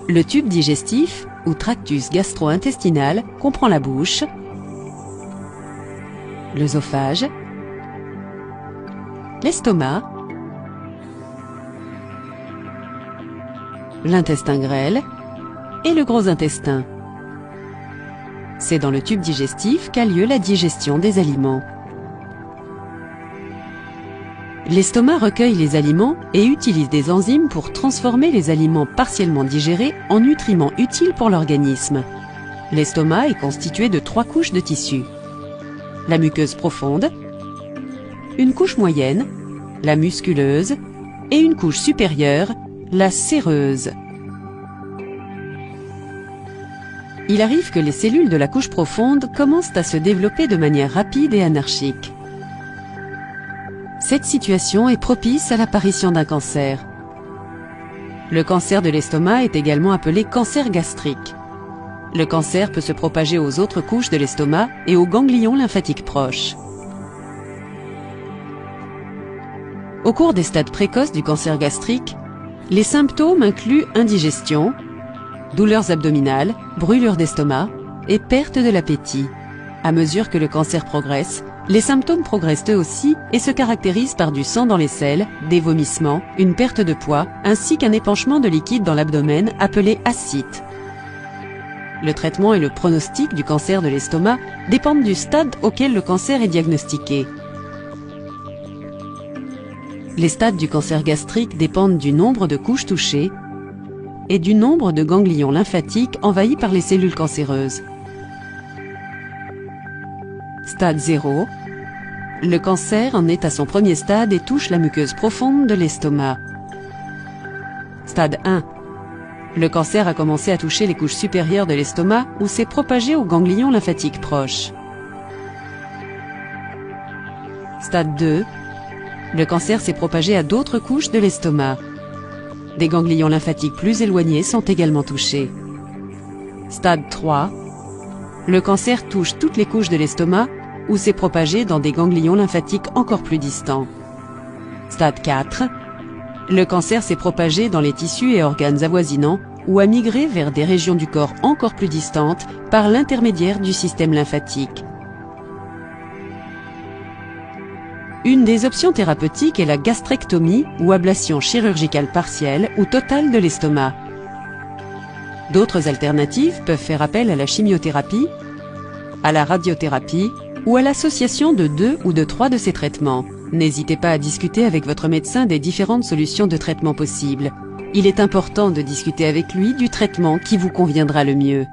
Le tube digestif, ou tractus gastro-intestinal, comprend la bouche, l'œsophage, l'estomac, l'intestin grêle et le gros intestin. C'est dans le tube digestif qu'a lieu la digestion des aliments. L'estomac recueille les aliments et utilise des enzymes pour transformer les aliments partiellement digérés en nutriments utiles pour l'organisme. L'estomac est constitué de 3 couches de tissu. La muqueuse profonde, une couche moyenne, la musculeuse, et une couche supérieure, la séreuse. Il arrive que les cellules de la couche profonde commencent à se développer de manière rapide et anarchique. Cette situation est propice à l'apparition d'un cancer. Le cancer de l'estomac est également appelé cancer gastrique. Le cancer peut se propager aux autres couches de l'estomac et aux ganglions lymphatiques proches. Au cours des stades précoces du cancer gastrique, les symptômes incluent indigestion, douleurs abdominales, brûlures d'estomac et perte de l'appétit. À mesure que le cancer progresse, les symptômes progressent eux aussi et se caractérisent par du sang dans les selles, des vomissements, une perte de poids, ainsi qu'un épanchement de liquide dans l'abdomen appelé ascite. Le traitement et le pronostic du cancer de l'estomac dépendent du stade auquel le cancer est diagnostiqué. Les stades du cancer gastrique dépendent du nombre de couches touchées et du nombre de ganglions lymphatiques envahis par les cellules cancéreuses. Stade 0. Le cancer en est à son premier stade et touche la muqueuse profonde de l'estomac. Stade 1. Le cancer a commencé à toucher les couches supérieures de l'estomac ou s'est propagé aux ganglions lymphatiques proches. Stade 2. Le cancer s'est propagé à d'autres couches de l'estomac. Des ganglions lymphatiques plus éloignés sont également touchés. Stade 3. Le cancer touche toutes les couches de l'estomac ou s'est propagé dans des ganglions lymphatiques encore plus distants. Stade 4. Le cancer s'est propagé dans les tissus et organes avoisinants ou a migré vers des régions du corps encore plus distantes par l'intermédiaire du système lymphatique. Une des options thérapeutiques est la gastrectomie ou ablation chirurgicale partielle ou totale de l'estomac. D'autres alternatives peuvent faire appel à la chimiothérapie, à la radiothérapie ou à l'association de 2 ou de 3 de ces traitements. N'hésitez pas à discuter avec votre médecin des différentes solutions de traitement possibles. Il est important de discuter avec lui du traitement qui vous conviendra le mieux.